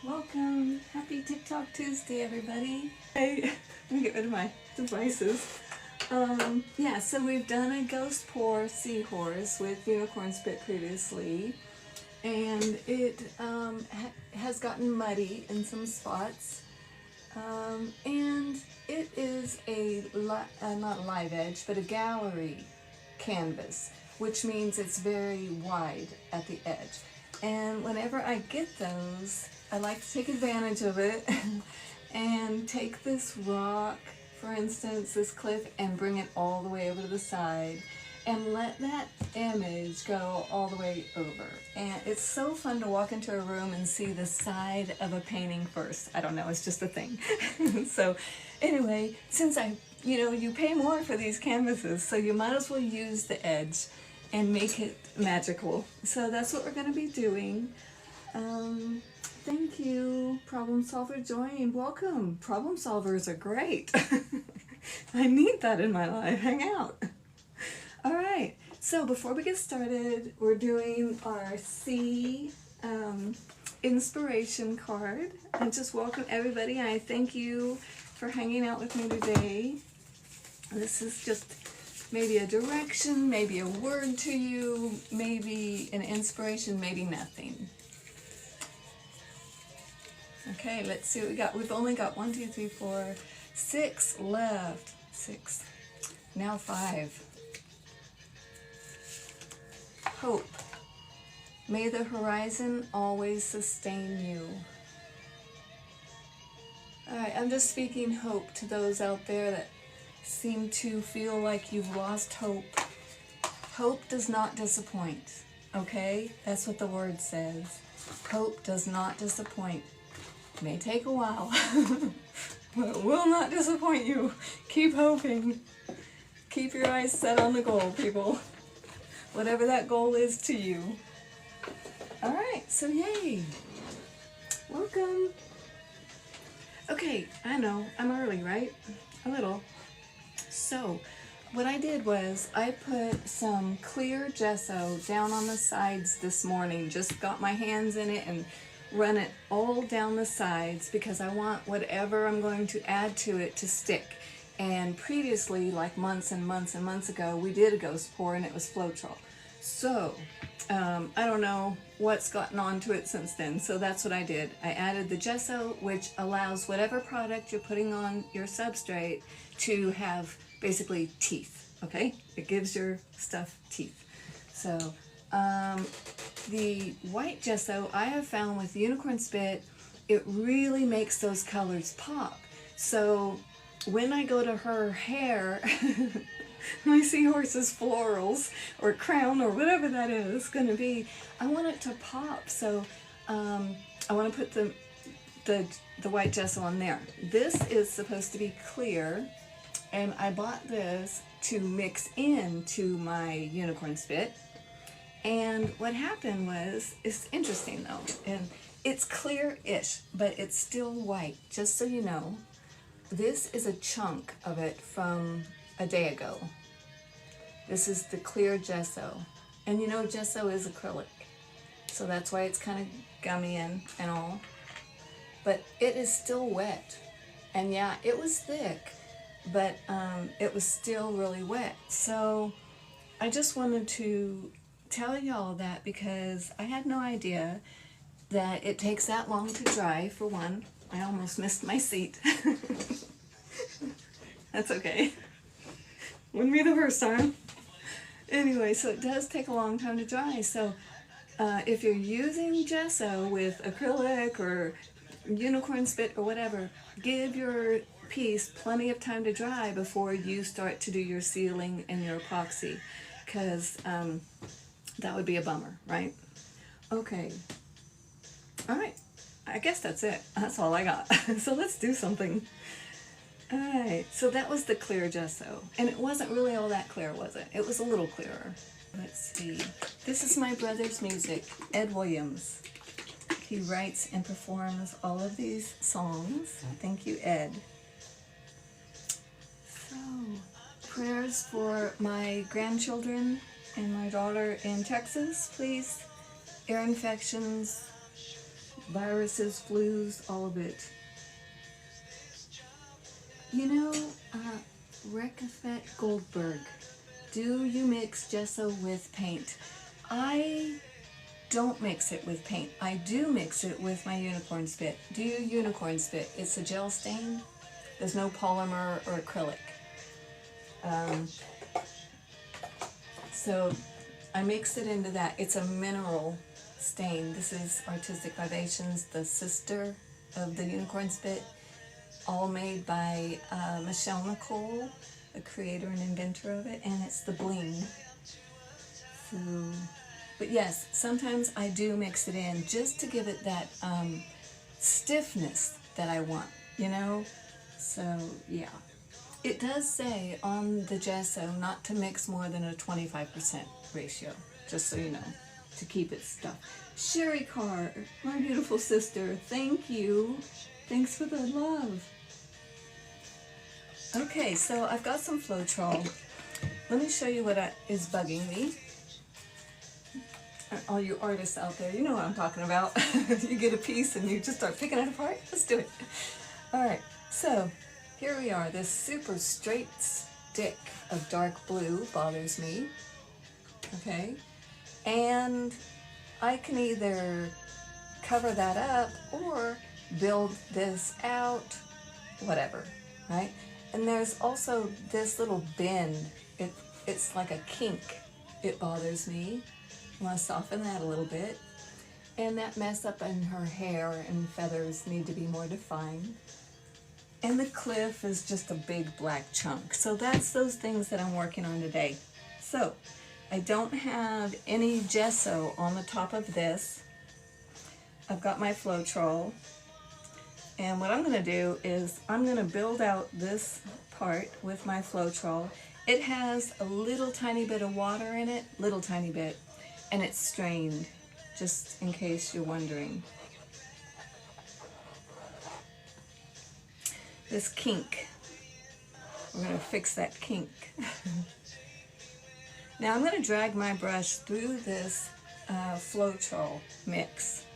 Welcome. Happy TikTok Tuesday, everybody. Hey, let me get rid of my devices. Yeah, so we've done a ghost pour seahorse with unicorn spit previously, and it has gotten muddy in some spots. And it is not a live edge, but a gallery canvas, which means it's very wide at the edge. And whenever I get those, I like to take advantage of it and take this rock, for instance, this cliff, and bring it all the way over to the side and let that image go all the way over. And it's so fun to walk into a room and see the side of a painting first. I don't know, it's just a thing. So anyway, since you pay more for these canvases, so you might as well use the edge and make it magical. So that's what we're going to be doing. Thank you, Problem Solver joined. Welcome. Problem solvers are great. I need that in my life. Hang out. All right. So before we get started, we're doing our C inspiration card. And just welcome everybody. I thank you for hanging out with me today. This is just maybe a direction, maybe a word to you, maybe an inspiration, maybe nothing. Okay, let's see what we got. We've only got 1, 2, 3, 4, 6 left. 6. Now 5. Hope. May the horizon always sustain you. Alright, I'm just speaking hope to those out there that seem to feel like you've lost hope. Hope does not disappoint, okay? That's what the word says. Hope does not disappoint. It may take a while, but it will not disappoint you. Keep hoping. Keep your eyes set on the goal, people. Whatever that goal is to you. Alright, so yay. Welcome. Okay, I know, I'm early, right? A little. So, what I did was I put some clear gesso down on the sides this morning. Just got my hands in it and run it all down the sides because I want whatever I'm going to add to it to stick. And previously, like months and months and months ago, we did a ghost pour and it was Floetrol. So, I don't know what's gotten onto it since then, so that's what I did. I added the gesso, which allows whatever product you're putting on your substrate to have basically teeth, okay? It gives your stuff teeth. So, the white gesso I have found with Unicorn Spit, it really makes those colors pop. So when I go to her hair, my seahorse's florals or crown or whatever that is going to be, I want it to pop. So I want to put the white gesso on there. This is supposed to be clear, and I bought this to mix into my Unicorn Spit. And what happened was, it's interesting though, and it's clear-ish, but it's still white, just so you know. This is a chunk of it from a day ago. This is the clear gesso. And you know gesso is acrylic, so that's why it's kind of gummy and all. But it is still wet. And yeah, it was thick, but it was still really wet. So I just wanted to tell y'all that because I had no idea that it takes that long to dry, for one. I almost missed my seat. That's okay. Wouldn't be the first time. Anyway, so it does take a long time to dry. So if you're using gesso with acrylic or Unicorn Spit or whatever, give your piece plenty of time to dry before you start to do your sealing and your epoxy, because that would be a bummer, right? Okay. All right. I guess that's it. That's all I got. So let's do something. All right. So that was the clear gesso. And it wasn't really all that clear, was it? It was a little clearer. Let's see. This is my brother's music, Ed Williams. He writes and performs all of these songs. Thank you, Ed. So, prayers for my grandchildren and my daughter in Texas, please. Ear infections, viruses, flus, all of it. You know, Rekafet Goldberg, do you mix gesso with paint? I don't mix it with paint. I do mix it with my unicorn spit. Do you unicorn spit? It's a gel stain. There's no polymer or acrylic. So I mix it into that. It's a mineral stain. This is Artistic Vibrations, the sister of the unicorn spit, all made by Michelle Nicole, the creator and inventor of it, and it's the bling. So, but yes, sometimes I do mix it in just to give it that stiffness that I want, you know? So, yeah. It does say on the gesso not to mix more than a 25% ratio, just so you know, to keep it stuck. Sherry Carr, my beautiful sister, thank you. Thanks for the love. Okay, so I've got some Floetrol. Let me show you what is bugging me. All you artists out there, you know what I'm talking about. You get a piece and you just start picking it apart. Let's do it. All right, so here we are. This super straight stick of dark blue bothers me. Okay, and I can either cover that up or build this out, whatever, right? And there's also this little bend. It's like a kink. It bothers me. I want to soften that a little bit. And that mess up in her hair and feathers need to be more defined. And the cliff is just a big black chunk. So that's those things that I'm working on today. So I don't have any gesso on the top of this. I've got my Floetrol. And what I'm going to do is I'm going to build out this part with my Floetrol. It has a little tiny bit of water in it, little tiny bit, and it's strained, just in case you're wondering. This kink, we're going to fix that kink. Now I'm going to drag my brush through this Floetrol mix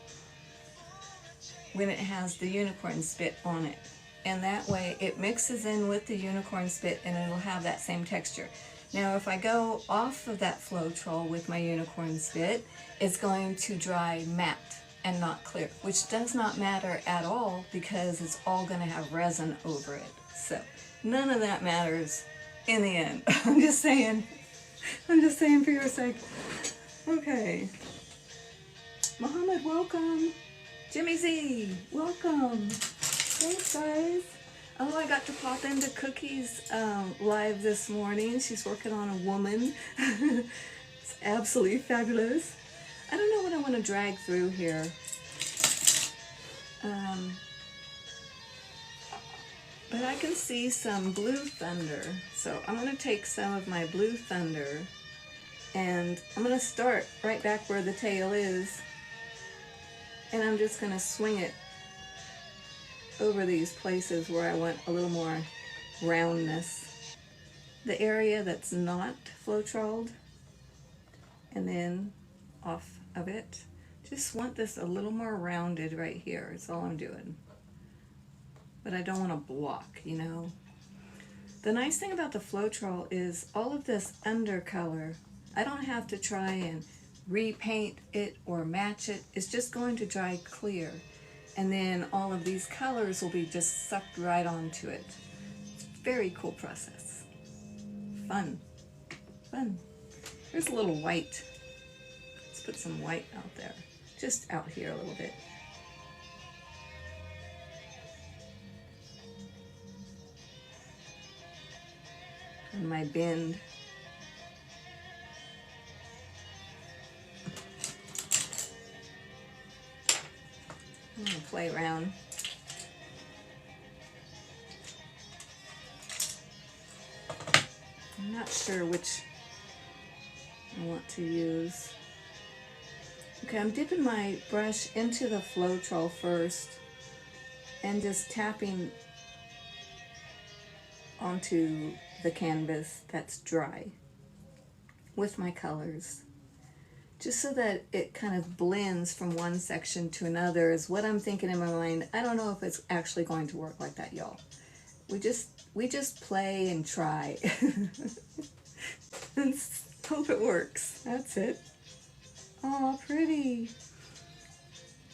when it has the unicorn spit on it. And that way it mixes in with the unicorn spit and it'll have that same texture. Now if I go off of that Floetrol with my unicorn spit, it's going to dry matte and not clear, which does not matter at all because it's all going to have resin over it. So none of that matters in the end. I'm just saying for your sake. Okay. Mohammed, welcome. Jimmy Z, welcome. Thanks, guys. Oh, I got to pop into Cookie's live this morning. She's working on a woman. It's absolutely fabulous. I don't know what I want to drag through here. But I can see some Blue Thunder. So I'm going to take some of my Blue Thunder and I'm going to start right back where the tail is. And I'm just going to swing it over these places where I want a little more roundness. The area that's not Floetroled, and then off of it. Just want this a little more rounded right here. That's all I'm doing. But I don't want to block, you know. The nice thing about the Floetrol is all of this undercolor, I don't have to try and repaint it or match it. It's just going to dry clear. And then all of these colors will be just sucked right onto it. It's a very cool process. Fun. Fun. Here's a little white. Let's put some white out there. Just out here a little bit. And my bend. I'm going to play around. I'm not sure which I want to use. Okay, I'm dipping my brush into the Floetrol first and just tapping onto the canvas that's dry with my colors. just so that it kind of blends from one section to another is what I'm thinking in my mind. I don't know if it's actually going to work like that, y'all. We just play and try. And hope it works. That's it. Oh, pretty.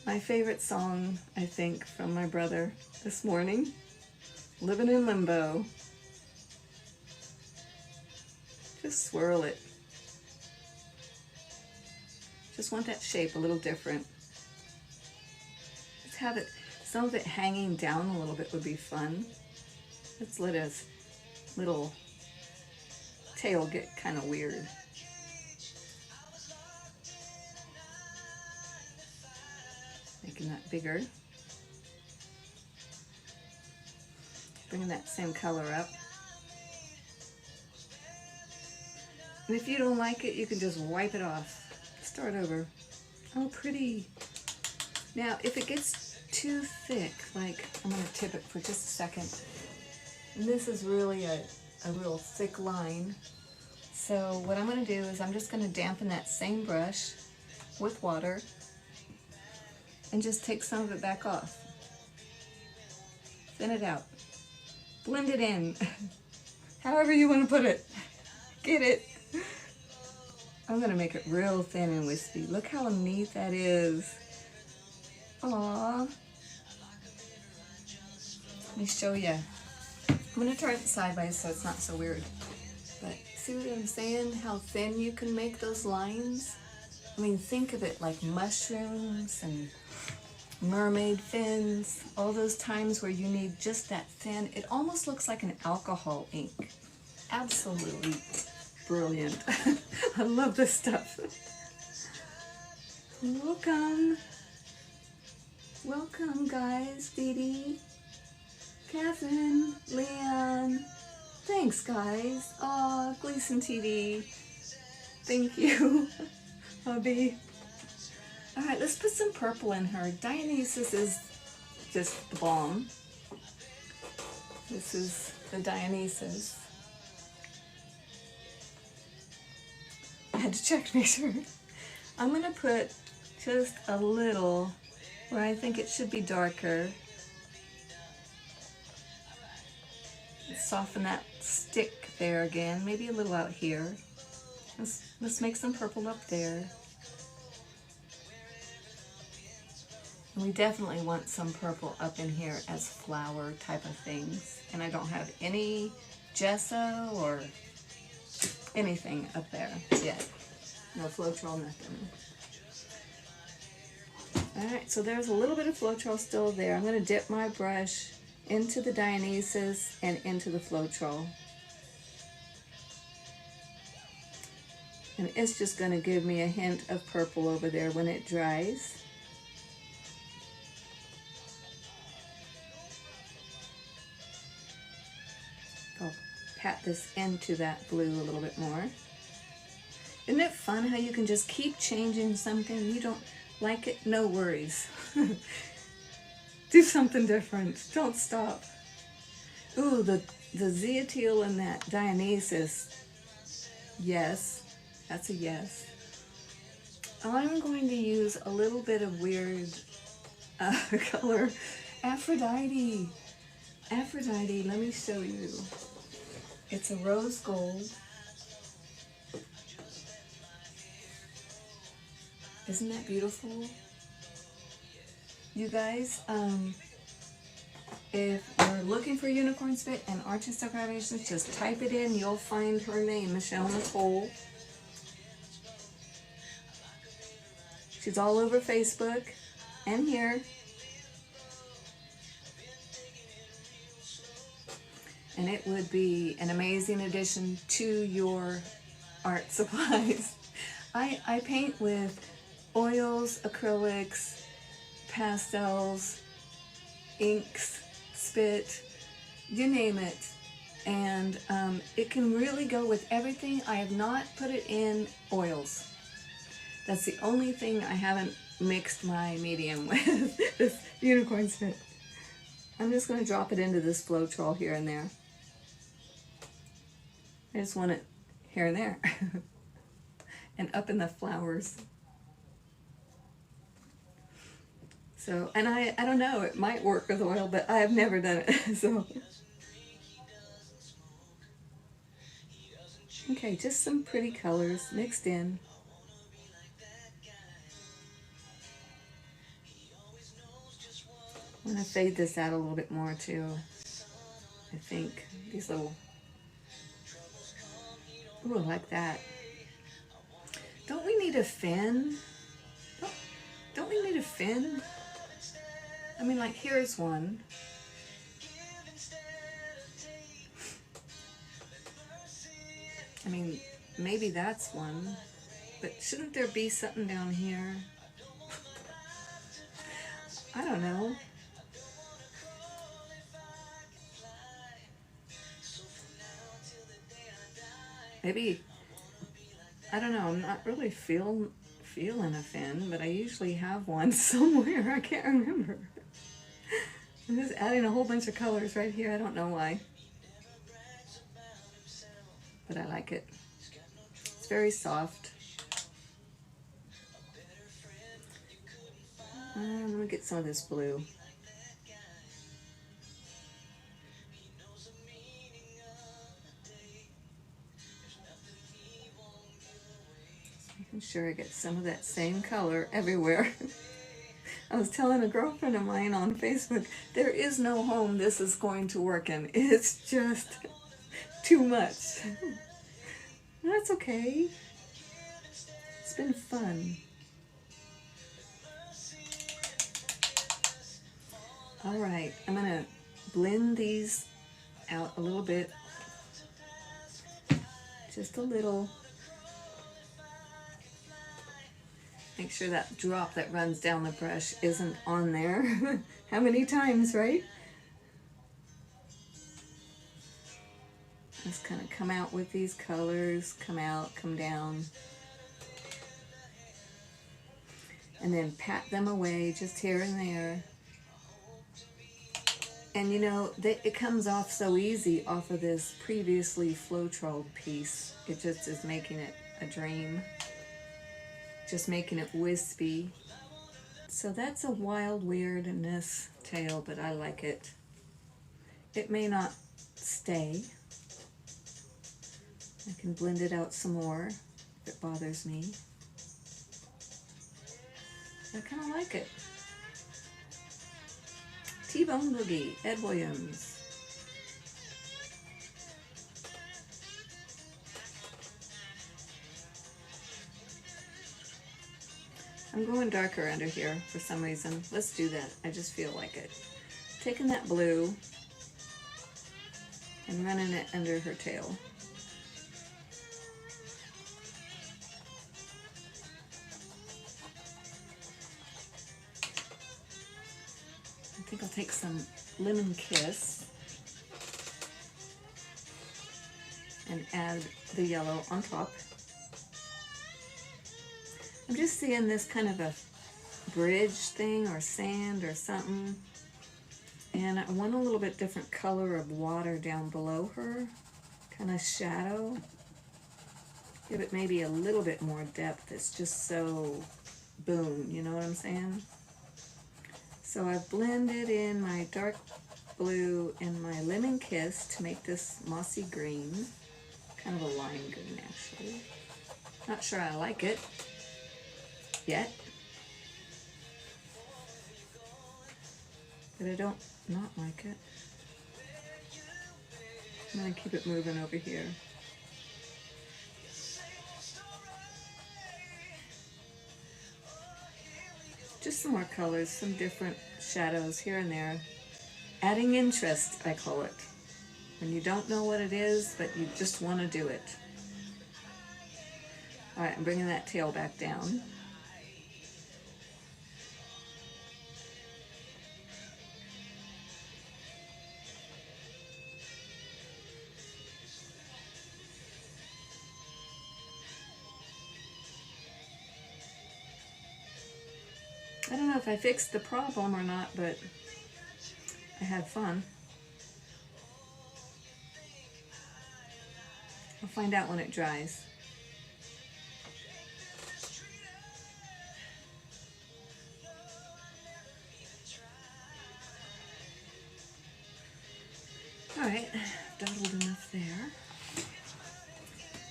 My favorite song, I think, from my brother this morning. Living in Limbo. Just swirl it. Just want that shape a little different. Let's have it, some of it hanging down a little bit would be fun. Let's let his little tail get kind of weird. Making that bigger. Bringing that same color up. And if you don't like it, you can just wipe it off. Start over. Oh, pretty. Now, if it gets too thick, like, I'm going to tip it for just a second. And this is really a real thick line. So what I'm going to do is I'm just going to dampen that same brush with water and just take some of it back off. Thin it out. Blend it in. However you want to put it. Get it? I'm going to make it real thin and wispy. Look how neat that is. Aww. Let me show you. I'm going to turn it sideways so it's not so weird. But see what I'm saying? How thin you can make those lines? I mean, think of it like mushrooms and mermaid fins. All those times where you need just that thin. It almost looks like an alcohol ink. Absolutely brilliant. I love this stuff. Welcome. Welcome, guys. Dee Dee, Catherine, Leon. Thanks, guys. Aw, Gleason TV. Thank you, hubby. All right, let's put some purple in her. Dionysus is just the bomb. This is the Dionysus. I had to check to make sure. I'm going to put just a little where I think it should be darker. Soften that stick there again, maybe a little out here. Let's make some purple up there. And we definitely want some purple up in here as flower type of things. And I don't have any gesso or anything up there yet. No Floetrol, nothing. Alright, so there's a little bit of Floetrol still there. I'm going to dip my brush into the Dionysus and into the Floetrol. And it's just going to give me a hint of purple over there when it dries. I'll pat this into that blue a little bit more. Isn't it fun how you can just keep changing something? You don't like it? No worries. Do something different. Don't stop. Ooh, the Zeatil and that Dionysus. Yes, that's a yes. I'm going to use a little bit of weird color. Aphrodite. Aphrodite, let me show you. It's a rose gold. Isn't that beautiful? You guys, if you're looking for Unicorn Spit and Artistic Carnations, just type it in. You'll find her name, Michelle Nicole. She's all over Facebook and here. And it would be an amazing addition to your art supplies. I paint with oils, acrylics, pastels, inks, spit, you name it. And it can really go with everything. I have not put it in oils. That's the only thing I haven't mixed my medium with, this Unicorn Spit. I'm just going to drop it into this Floetrol here and there. I just want it here and there. And up in the flowers. So, and I don't know, it might work with oil, but I have never done it. So, okay, just some pretty colors mixed in. I'm going to fade this out a little bit more too. I think these little, ooh, I like that. Don't we need a fin? Don't we need a fin? I mean, like, here's one. I mean, maybe that's one. But shouldn't there be something down here? I don't know. Maybe, I don't know, I'm not really feeling a fin, but I usually have one somewhere. I can't remember. I'm just adding a whole bunch of colors right here. I don't know why. But I like it. It's very soft. I'm going to get some of this blue. Just making sure I get some of that same color everywhere. I was telling a girlfriend of mine on Facebook, there is no home this is going to work in. It's just too much. That's okay. It's been fun. All right, I'm gonna blend these out a little bit. Just a little. Make sure that drop that runs down the brush isn't on there. How many times, right? Just kind of come out with these colors, come out, come down. And then pat them away just here and there. And you know, it comes off so easy off of this previously Floetrol piece. It just is making it a dream. Just making it wispy. So that's a wild weirdness tail, but I like it. It may not stay. I can blend it out some more if it bothers me. I kind of like it. T-Bone Boogie, Ed Williams. I'm going darker under here for some reason. Let's do that. I just feel like it. Taking that blue and running it under her tail. I think I'll take some Lemon Kiss and add the yellow on top. I'm just seeing this kind of a bridge thing or sand or something. And I want a little bit different color of water down below her. Kind of shadow. Give it maybe a little bit more depth. It's just so boom, you know what I'm saying? So I've blended in my dark blue and my Lemon Kiss to make this mossy green. Kind of a lime green, actually. Not sure I like it yet. But I don't not like it. I'm going to keep it moving over here. Just some more colors, some different shadows here and there. Adding interest, I call it. When you don't know what it is, but you just want to do it. All right, I'm bringing that tail back down. I don't know if I fixed the problem or not, but I had fun. I'll find out when it dries. Alright, dawdled enough there.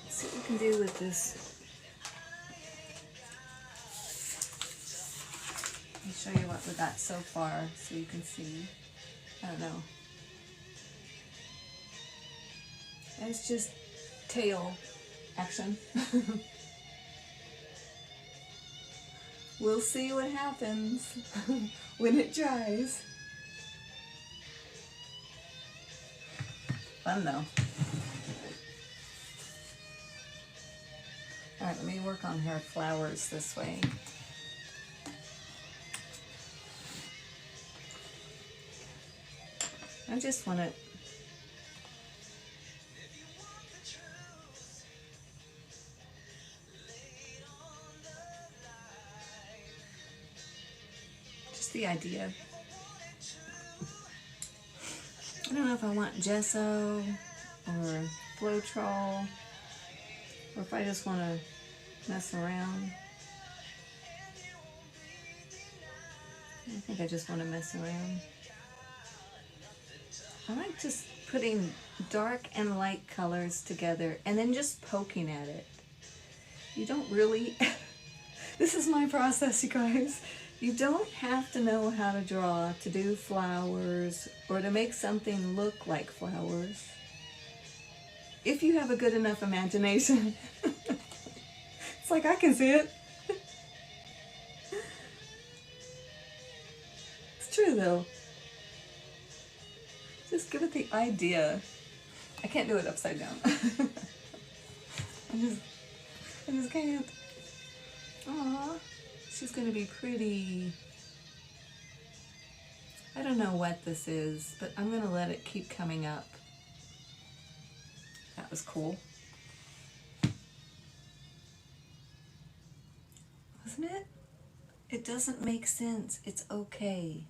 Let's see what we can do with this. Let me show you what we got so far so you can see. I don't know. It's just tail action. We'll see what happens when it dries. Fun though. Alright, let me work on her flowers this way. I just want to the idea. I don't know if I want gesso or Floetrol, or if I just want to mess around. I think I just want to mess around. I like just putting dark and light colors together and then just poking at it. You don't really, this is my process, you guys. You don't have to know how to draw to do flowers or to make something look like flowers. If you have a good enough imagination. It's like I can see it. It's true though. Just give it the idea. I can't do it upside down. I just can't. Aww. She's gonna be pretty. I don't know what this is, but I'm gonna let it keep coming up. That was cool. Wasn't it? It doesn't make sense. It's okay.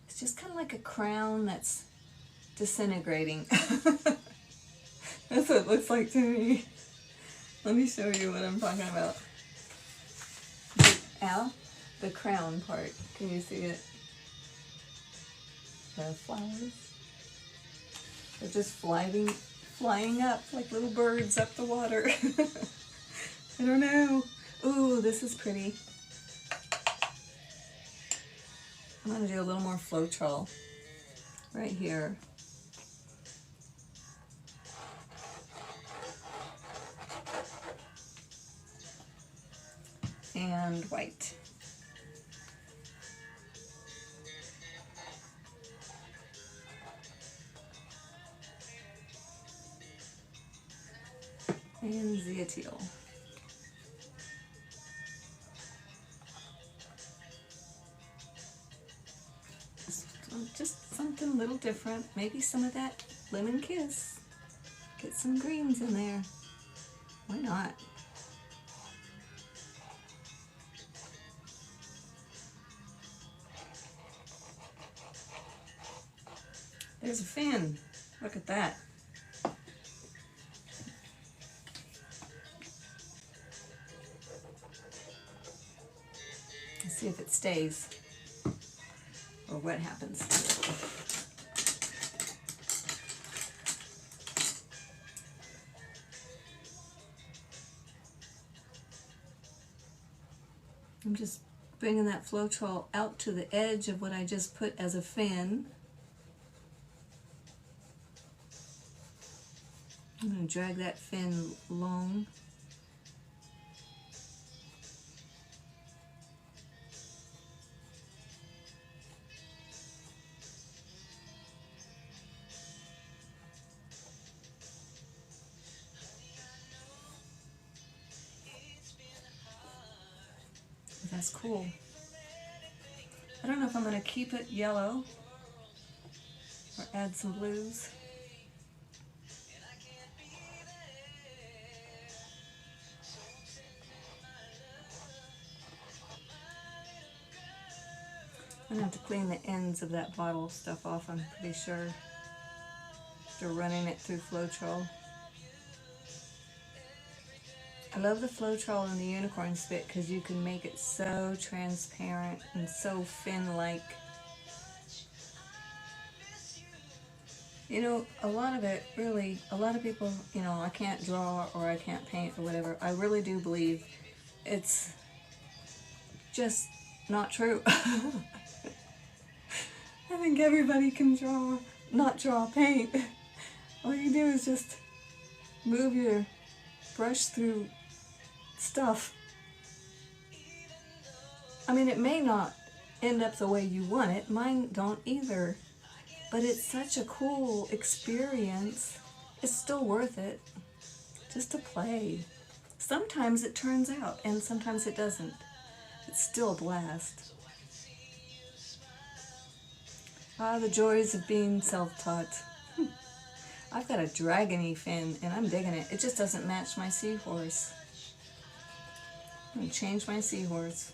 It's just kind of like a crown that's disintegrating. That's what it looks like to me. Let me show you what I'm talking about. Al, the crown part. Can you see it? The flowers. They're just flying up like little birds up the water. I don't know. Ooh, this is pretty. I'm gonna do a little more Floetrol right here. And white. And zeateal. Just something a little different. Maybe some of that lemon kiss. Get some greens in there. Why not? There's a fin. Look at that. Let's see if it stays or what happens. I'm just bringing that Floetrol out to the edge of what I just put as a fin. I'm going to drag that fin long. That's cool. I don't know if I'm going to keep it yellow or add some blues. I'm going to have to clean the ends of that bottle stuff off, I'm pretty sure, after running it through Floetrol. I love the Floetrol and the Unicorn Spit because you can make it so transparent and so fin-like. You know, a lot of it, really, a lot of people, you know, I can't draw or I can't paint or whatever. I really do believe it's just not true. I think everybody can draw, not draw, paint. All you do is just move your brush through stuff. I mean, it may not end up the way you want it. Mine don't either. But it's such a cool experience. It's still worth it just to play. Sometimes it turns out, and sometimes it doesn't. It's still a blast. Ah, the joys of being self-taught. I've got a dragony fin, and I'm digging it. It just doesn't match my seahorse. I'm going to change my seahorse.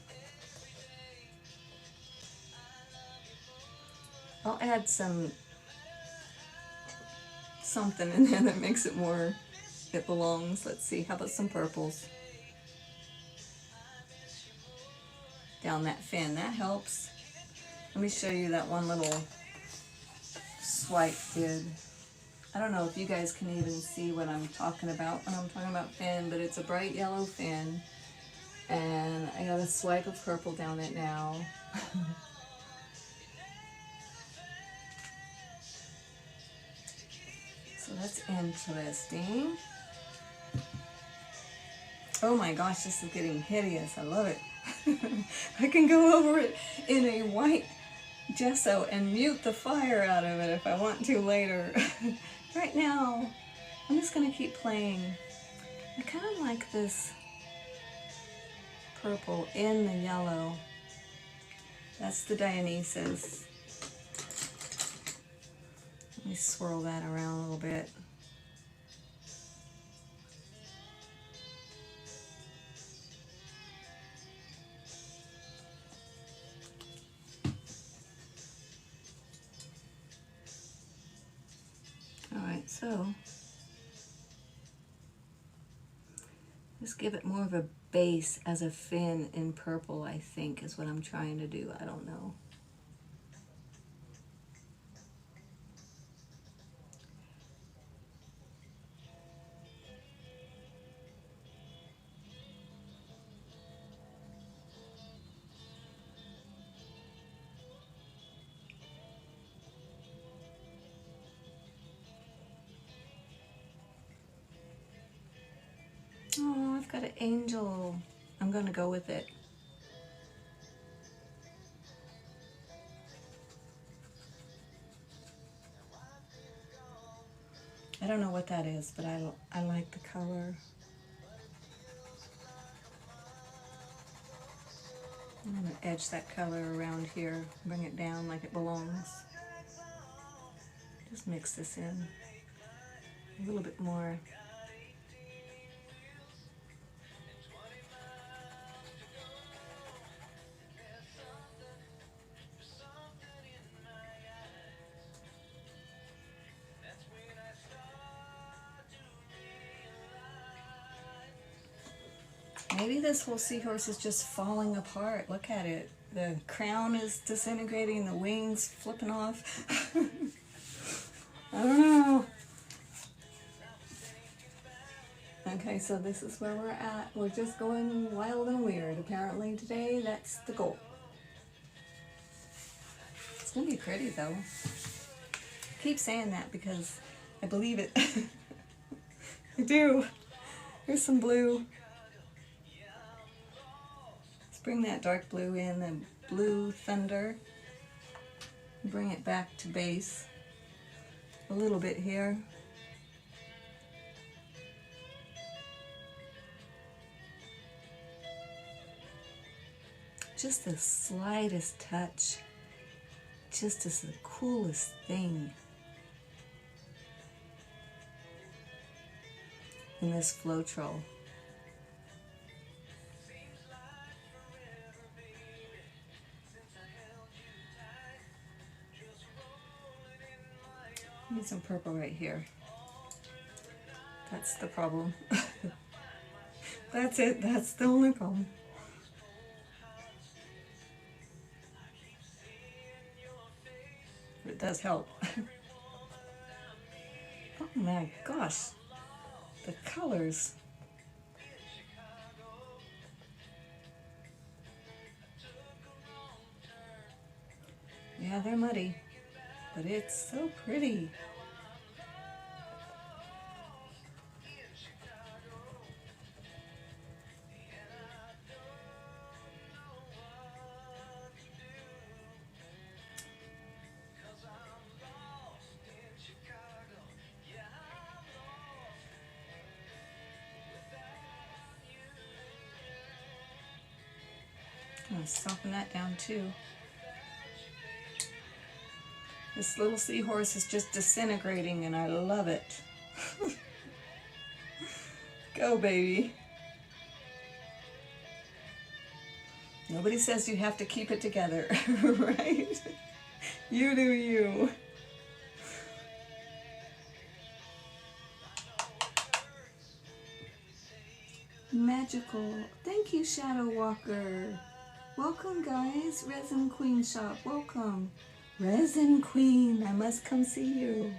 I'll add something in there that makes it more, it belongs. Let's see, how about some purples? Down that fin, that helps. Let me show you that one little swipe did. I don't know if you guys can even see what I'm talking about when I'm talking about fin, but it's a bright yellow fin. And I got a swipe of purple down it now. So that's interesting. Oh my gosh, this is getting hideous. I love it. I can go over it in a white gesso and mute the fire out of it if I want to later. Right now, I'm just going to keep playing. I kind of like this purple in the yellow. That's the Dionysus. Let me swirl that around a little bit. Alright, so just give it more of a base as a fin in purple, I think, is what I'm trying to do. I don't know. Oh, I've got an angel. I'm going to go with it. I don't know what that is, but I like the color. I'm going to edge that color around here, bring it down like it belongs. Just mix this in a little bit more. Maybe this whole seahorse is just falling apart. Look at it. The crown is disintegrating, the wings flipping off. I don't know. Okay, so this is where we're at. We're just going wild and weird. Apparently today, that's the goal. It's gonna be pretty though. I keep saying that because I believe it. I do. Here's some blue. Bring that dark blue in, the blue thunder. Bring it back to base a little bit here. Just the slightest touch. Just as the coolest thing in this Floetrol. Need some purple right here. That's the problem. That's it. That's the only problem. It does help. Oh my gosh, the colors. Yeah, they're muddy, but it's so pretty. I'm going to soften that down too. This little seahorse is just disintegrating and I love it. Go, baby. Nobody says you have to keep it together, right? You do you. Magical. Thank you, Shadow Walker. Welcome, guys. Resin Queen Shop. Welcome. Resin Queen. I must come see you.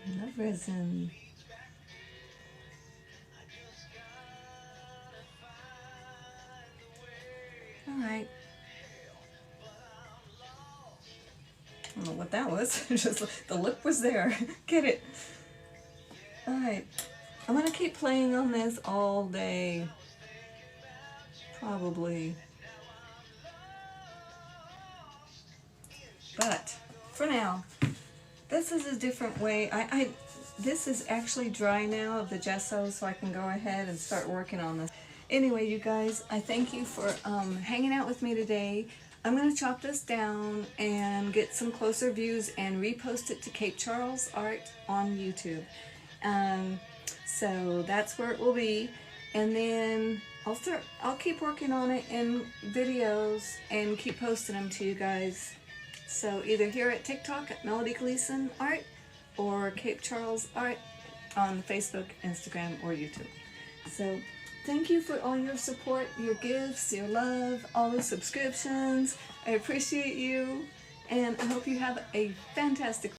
I love resin. Alright. I don't know what that was. Just the lip was there. Get it. Alright. I'm going to keep playing on this all day. Probably. But for now, this is a different way. This is actually dry now of the gesso, so I can go ahead and start working on this. Anyway, you guys, I thank you for hanging out with me today. I'm going to chop this down and get some closer views and repost it to Cape Charles Art on YouTube. So that's where it will be. And then I'll keep working on it in videos and keep posting them to you guys. So either here at TikTok at Melody Gleason Art or Cape Charles Art on Facebook, Instagram, or YouTube. So thank you for all your support, your gifts, your love, all the subscriptions. I appreciate you, and I hope you have a fantastic